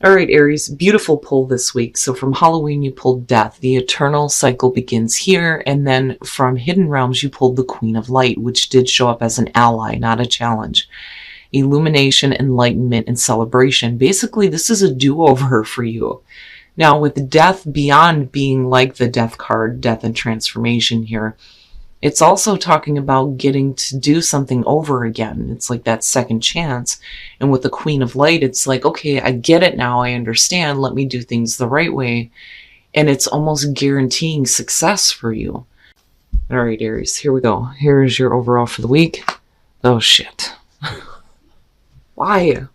All right, Aries, beautiful pull this week. So from Halloween, you pulled Death. The eternal cycle begins here. And then from Hidden Realms, you pulled the Queen of Light, which did show up as an ally, not a challenge. Illumination, enlightenment, and celebration. Basically, this is a do-over for you. Now, with Death, beyond being like the Death card, Death and Transformation here, it's also talking about getting to do something over again. It's like that second chance. And with the Queen of Light, it's like, okay, I get it now. I understand. Let me do things the right way. And it's almost guaranteeing success for you. All right, Aries, here we go. Here's your overall for the week. Oh, shit. Why?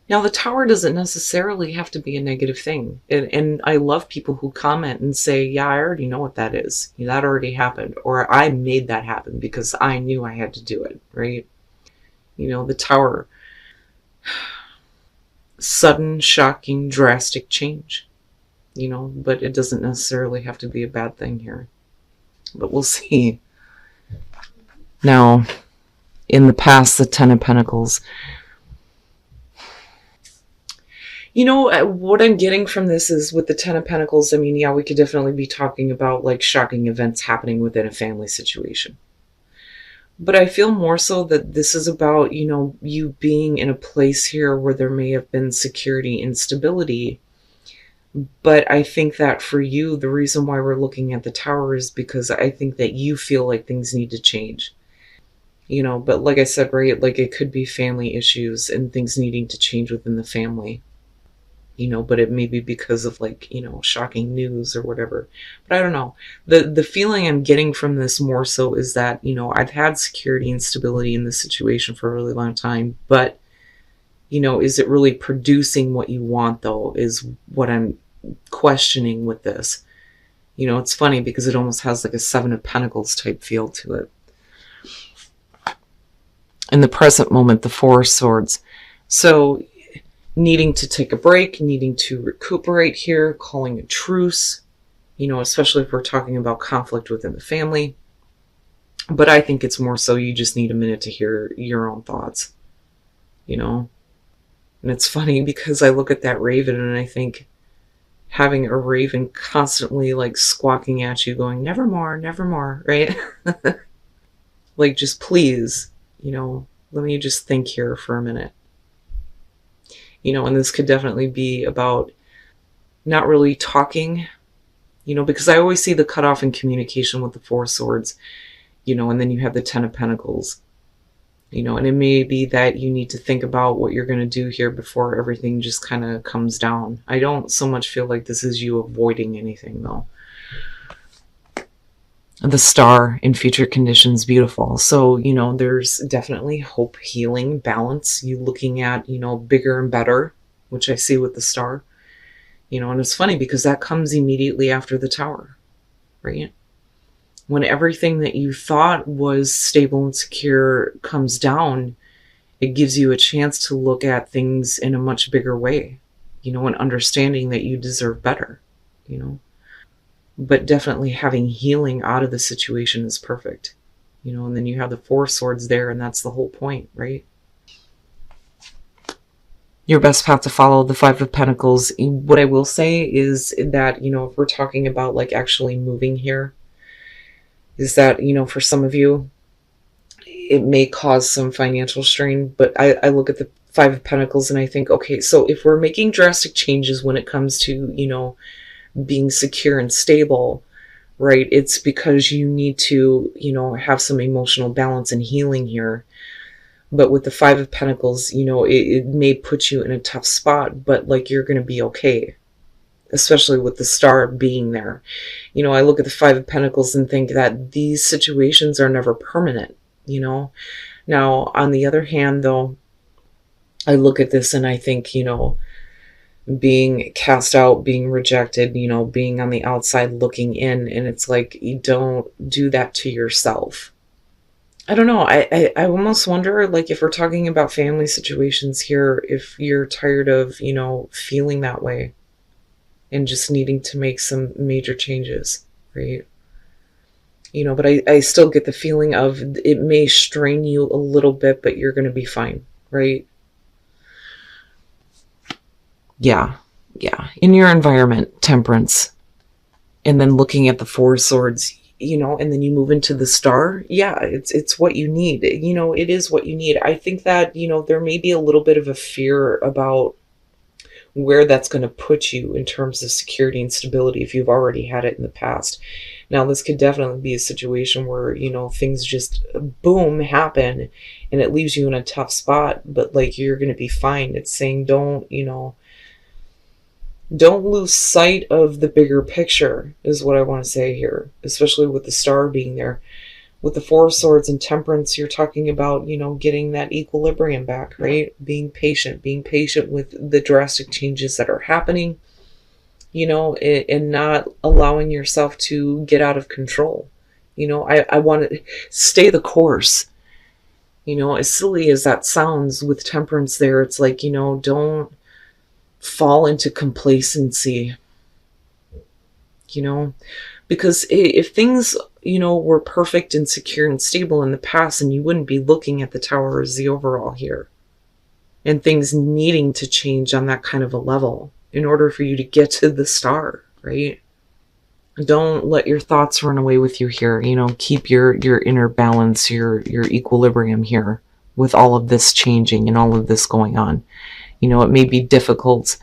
Now, the Tower doesn't necessarily have to be a negative thing. And I love people who comment and say, yeah, I already know what that is. That already happened. Or I made that happen because I knew I had to do it, right? The Tower. Sudden, shocking, drastic change. But it doesn't necessarily have to be a bad thing here. But we'll see. Now, in the past, the Ten of Pentacles. What I'm getting from this is with the Ten of Pentacles, I mean, yeah, we could definitely be talking about like shocking events happening within a family situation. But I feel more so that this is about, you being in a place here where there may have been security instability. But I think that for you, the reason why we're looking at the Tower is because I think that you feel like things need to change. But like I said, right, like it could be family issues and things needing to change within the family. But it may be because of like, shocking news or whatever. But I don't know. The feeling I'm getting from this more so is that, I've had security and stability in this situation for a really long time. But, is it really producing what you want, though, is what I'm questioning with this. It's funny because it almost has like a Seven of Pentacles type feel to it. In the present moment, the Four of Swords. So needing to take a break, needing to recuperate here, calling a truce, especially if we're talking about conflict within the family. But I think it's more so you just need a minute to hear your own thoughts, And it's funny because I look at that raven and I think having a raven constantly like squawking at you going, never more, right? Like, just please, let me just think here for a minute. And this could definitely be about not really talking, because I always see the cutoff in communication with the Four of Swords, and then you have the Ten of Pentacles, and it may be that you need to think about what you're going to do here before everything just kind of comes down. I don't so much feel like this is you avoiding anything, though. The Star in future conditions, beautiful. So, there's definitely hope, healing, balance. You looking at, bigger and better, which I see with the Star. And it's funny because that comes immediately after the Tower, right? When everything that you thought was stable and secure comes down, it gives you a chance to look at things in a much bigger way, and understanding that you deserve better, But definitely having healing out of the situation is perfect, and then you have the Four of Swords there, and that's the whole point, right? Your best path to follow, the Five of Pentacles. What I will say is that, if we're talking about like actually moving here, is that, for some of you, it may cause some financial strain, but I look at the Five of Pentacles and I think, okay, so if we're making drastic changes when it comes to, being secure and stable, right? It's because you need to, have some emotional balance and healing here. But with the Five of Pentacles, it may put you in a tough spot, but like you're going to be okay, especially with the Star being there. I look at the Five of Pentacles and think that these situations are never permanent, Now, on the other hand, though, I look at this and I think, being cast out, being rejected, being on the outside looking in, and it's like, you don't do that to yourself. I don't know. I almost wonder, like, if we're talking about family situations here, if you're tired of, feeling that way and just needing to make some major changes, right? But I still get the feeling of it may strain you a little bit, but you're going to be fine, right? Yeah. Yeah. In your environment, temperance. And then looking at the four swords, and then you move into the star. Yeah, it's what you need. It is what you need. I think that, there may be a little bit of a fear about where that's going to put you in terms of security and stability if you've already had it in the past. Now, this could definitely be a situation where, things just boom happen and it leaves you in a tough spot, but like you're going to be fine. It's saying don't lose sight of the bigger picture, is what I want to say here, especially with the star being there. With the four of swords and temperance, you're talking about, getting that equilibrium back, right? Being patient with the drastic changes that are happening, and not allowing yourself to get out of control. I want to stay the course. As silly as that sounds with temperance there, it's like, don't fall into complacency, because if things, were perfect and secure and stable in the past, and you wouldn't be looking at the tower as the overall here, and things needing to change on that kind of a level in order for you to get to the star, right? Don't let your thoughts run away with you here. Keep your inner balance, your equilibrium here with all of this changing and all of this going on. It may be difficult.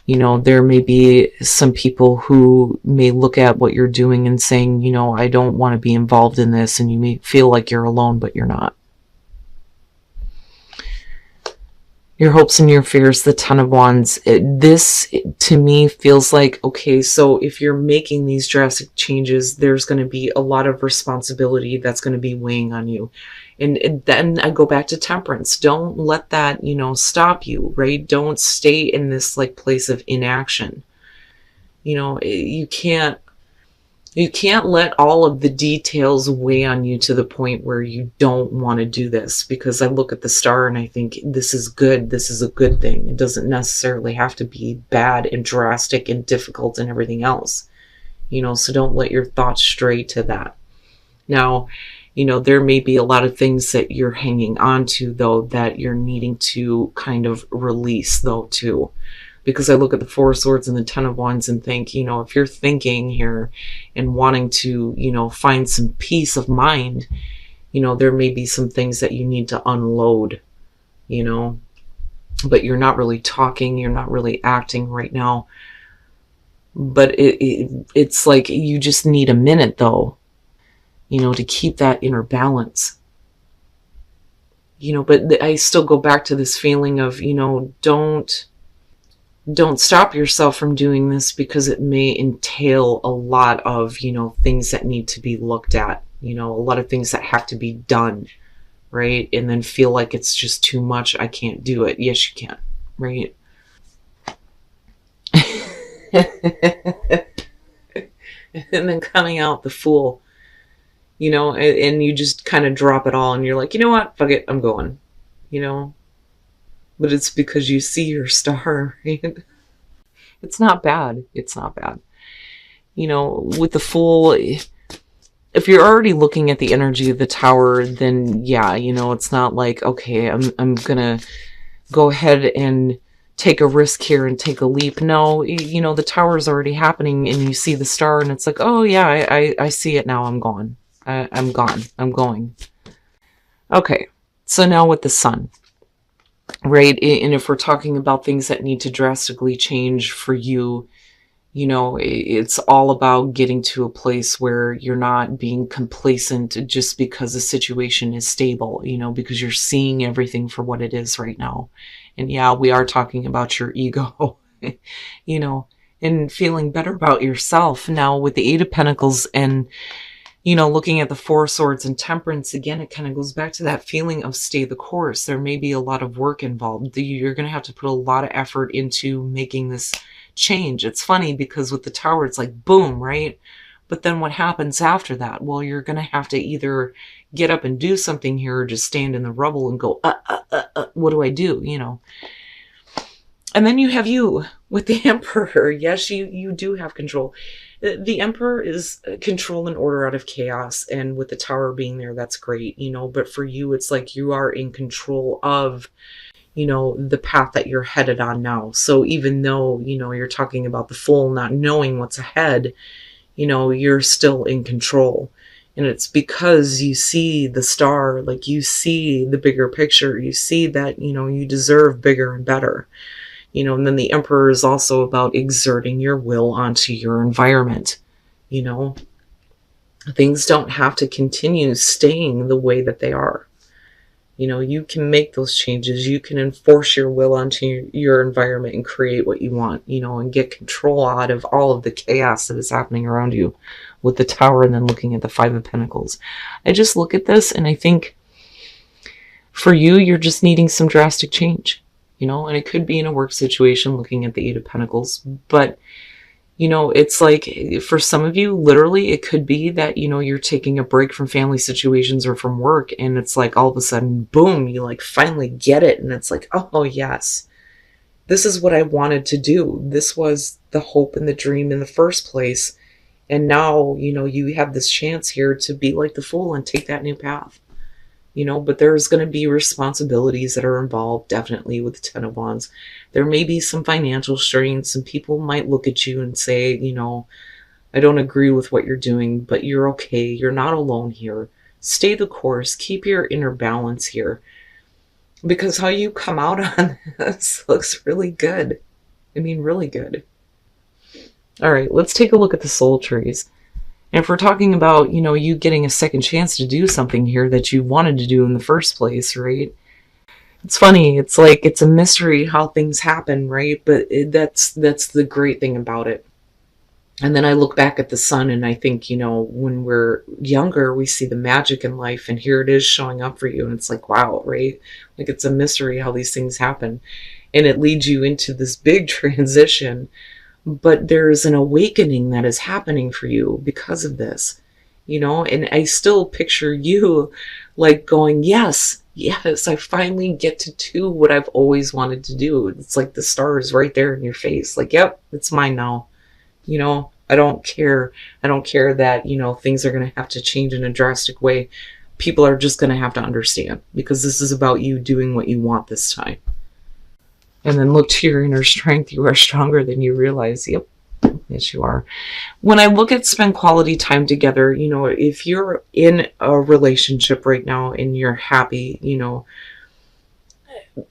There may be some people who may look at what you're doing and saying, I don't want to be involved in this, and you may feel like you're alone, but you're not. Your hopes and your fears, the Ten of Wands. This, to me, feels like, okay, so if you're making these drastic changes, there's going to be a lot of responsibility that's going to be weighing on you. And then I go back to temperance. Don't let that, stop you, right? Don't stay in this like place of inaction. You can't let all of the details weigh on you to the point where you don't want to do this, because I look at the star and I think this is good. This is a good thing. It doesn't necessarily have to be bad and drastic and difficult and everything else, so don't let your thoughts stray to that. Now, there may be a lot of things that you're hanging on to, though, that you're needing to kind of release, though, too. Because I look at the Four of Swords and the Ten of Wands and think, if you're thinking here and wanting to, find some peace of mind, there may be some things that you need to unload, but you're not really talking, you're not really acting right now. But it's like you just need a minute, though, to keep that inner balance. But I still go back to this feeling of, don't stop yourself from doing this, because it may entail a lot of, things that need to be looked at, a lot of things that have to be done, right? And then feel like it's just too much. I can't do it. Yes, you can, right? And then coming out the Fool, and you just kind of drop it all and you're like, you know what? Fuck it. I'm going, but it's because you see your star. Right? It's not bad. It's not bad. With the Fool, if you're already looking at the energy of the tower, then yeah, it's not like, okay, I'm gonna go ahead and take a risk here and take a leap. No, the tower is already happening and you see the star and it's like, oh yeah, I see it now. I'm gone. I'm gone. I'm going. Okay. So now with the Sun, right? And if we're talking about things that need to drastically change for you, it's all about getting to a place where you're not being complacent just because the situation is stable, because you're seeing everything for what it is right now. And yeah, we are talking about your ego, and feeling better about yourself. Now with the Eight of Pentacles and, looking at the Four of Swords and temperance, again, it kind of goes back to that feeling of stay the course. There may be a lot of work involved. You're going to have to put a lot of effort into making this change. It's funny because with the tower, it's like, boom, right? But then what happens after that? Well, you're going to have to either get up and do something here or just stand in the rubble and go, what do I do? And then you have you with the Emperor. Yes, you do have control. The Emperor is control and order out of chaos. And with the tower being there, that's great, but for you, it's like you are in control of, the path that you're headed on now. So even though, you're talking about the Fool not knowing what's ahead, you're still in control. And it's because you see the star, like you see the bigger picture, you see that, you deserve bigger and better. And then the Emperor is also about exerting your will onto your environment. You know, things don't have to continue staying the way that they are. You can make those changes. You can enforce your will onto your environment and create what you want, and get control out of all of the chaos that is happening around you with the Tower and then looking at the Five of Pentacles. I just look at this and I think for you, you're just needing some drastic change, and it could be in a work situation looking at the Eight of Pentacles, but it's like for some of you, literally, it could be that, you're taking a break from family situations or from work. And it's like all of a sudden, boom, you like finally get it. And it's like, oh, yes, this is what I wanted to do. This was the hope and the dream in the first place. And now, you have this chance here to be like the Fool and take that new path. But there's going to be responsibilities that are involved, definitely, with the Ten of Wands. There may be some financial strains. Some people might look at you and say, I don't agree with what you're doing, but you're okay. You're not alone here. Stay the course. Keep your inner balance here. Because how you come out on this looks really good. I mean, really good. All right, let's take a look at the soul trees. And if we're talking about, you getting a second chance to do something here that you wanted to do in the first place, right? It's funny. It's like it's a mystery how things happen, right? But that's the great thing about it. And then I look back at the sun and I think, when we're younger, we see the magic in life and here it is showing up for you. And it's like, wow, right? Like it's a mystery how these things happen. And it leads you into this big transition. But there's an awakening that is happening for you because of this, and I still picture you like going, yes, I finally get to do what I've always wanted to do. It's like the stars right there in your face. Like, yep, it's mine now. I don't care. I don't care that, things are going to have to change in a drastic way. People are just going to have to understand because this is about you doing what you want this time. And then look to your inner strength. You are stronger than you realize. Yep. Yes, you are. When I look at spend quality time together, if you're in a relationship right now and you're happy,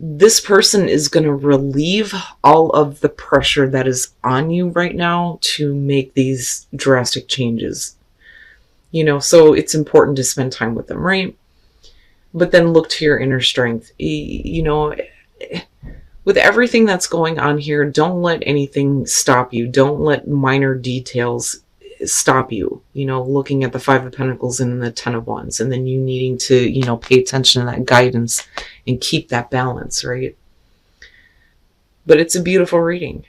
this person is going to relieve all of the pressure that is on you right now to make these drastic changes. So it's important to spend time with them, right? But then look to your inner strength. With everything that's going on here, don't let anything stop you. Don't let minor details stop you, looking at the Five of Pentacles and the Ten of Wands, and then you needing to, pay attention to that guidance and keep that balance, right? But it's a beautiful reading,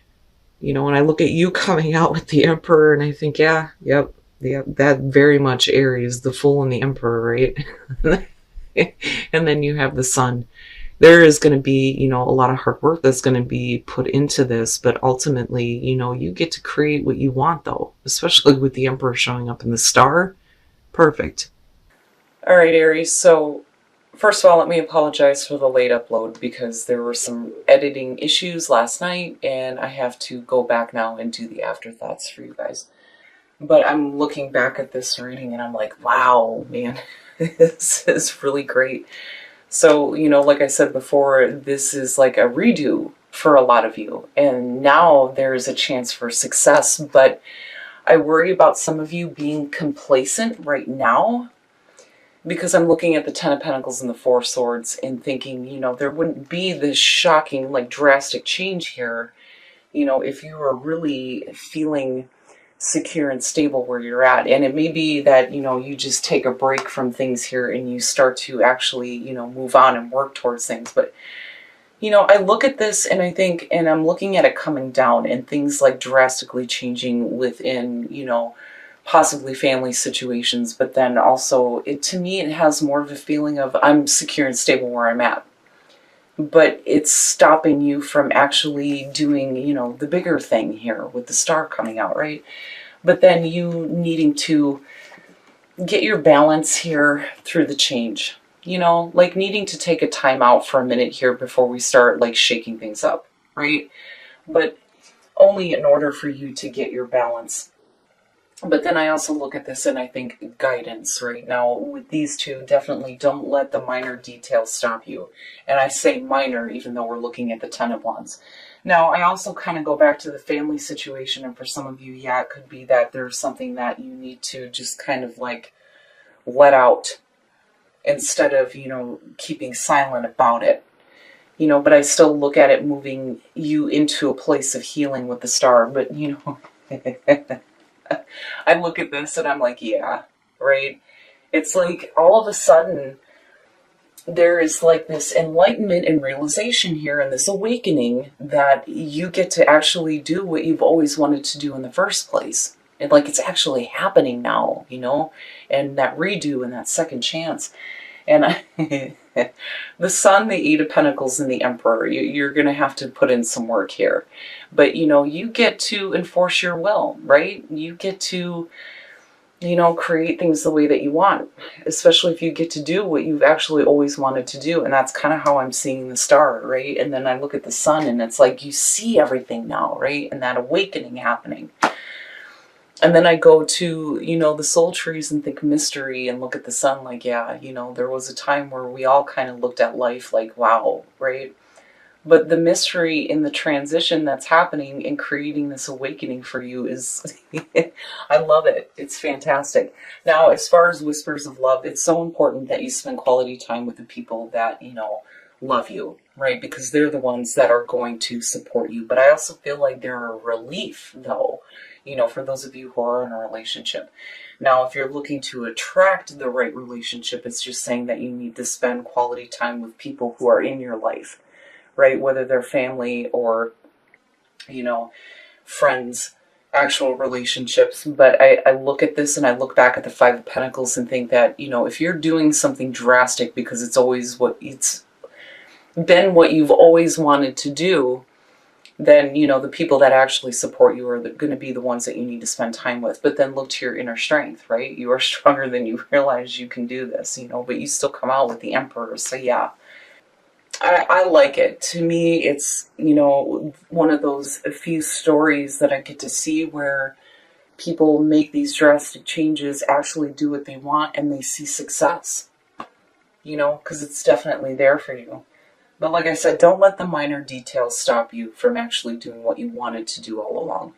and I look at you coming out with the Emperor and I think, yeah, yep, that very much Aries, the Fool and the Emperor, right? And then you have the Sun. There is going to be, a lot of hard work that's going to be put into this, but ultimately, you get to create what you want, though, especially with the Emperor showing up in the star. Perfect. All right, Aries. So first of all, let me apologize for the late upload because there were some editing issues last night and I have to go back now and do the afterthoughts for you guys. But I'm looking back at this reading and I'm like, wow, man, this is really great. So, like I said before, this is like a redo for a lot of you. And now there's a chance for success. But I worry about some of you being complacent right now because I'm looking at the Ten of Pentacles and the Four of Swords and thinking, there wouldn't be this shocking, like drastic change here, if you were really feeling secure and stable where you're at. And it may be that, you just take a break from things here and you start to actually, move on and work towards things. But, I look at this and I think, and I'm looking at it coming down and things like drastically changing within, possibly family situations. But then also, to me, it has more of a feeling of I'm secure and stable where I'm at. But it's stopping you from actually doing, the bigger thing here with the star coming out, right? But then you needing to get your balance here through the change. you know, like needing to take a time out for a minute here before we start like shaking things up, right? But only in order for you to get your balance. But then I also look at this and I think guidance right now with these two, definitely don't let the minor details stop you. And I say minor even though we're looking at the 10 of Wands. Now, I also kind of go back to the family situation, and for some of you, yeah, it could be that there's something that you need to just kind of like let out instead of, you know, keeping silent about it. You know, but I still look at it moving you into a place of healing with the star. But, you know, I look at this and I'm like, yeah, right? It's like all of a sudden there is like this enlightenment and realization here and this awakening that you get to actually do what you've always wanted to do in the first place. And like it's actually happening now, you know, and that redo and that second chance. And the Sun, the Eight of Pentacles, and the Emperor, you're going to have to put in some work here. But, you know, you get to enforce your will, right? You get to, you know, create things the way that you want, especially if you get to do what you've actually always wanted to do. And that's kind of how I'm seeing the star, right? And then I look at the Sun and it's like you see everything now, right? And that awakening happening. And then I go to, you know, the soul trees and think mystery and look at the Sun like, yeah, you know, there was a time where we all kind of looked at life like, wow, right? But the mystery in the transition that's happening and creating this awakening for you is, I love it. It's fantastic. Now, as far as whispers of love, it's so important that you spend quality time with the people that, you know, love you, right? Because they're the ones that are going to support you. But I also feel like they're a relief, though, you know, for those of you who are in a relationship. Now, if you're looking to attract the right relationship, it's just saying that you need to spend quality time with people who are in your life, right? Whether they're family or, you know, friends, actual relationships. But I look at this and I look back at the Five of Pentacles and think that, you know, if you're doing something drastic because it's always what it's been what you've always wanted to do, then, you know, the people that actually support you are going to be the ones that you need to spend time with. But then look to your inner strength, right? You are stronger than you realize you can do this, you know, but you still come out with the Emperor. So yeah, I like it. To me, it's, you know, one of those few stories that I get to see where people make these drastic changes, actually do what they want, and they see success, you know, because it's definitely there for you. But like I said, don't let the minor details stop you from actually doing what you wanted to do all along.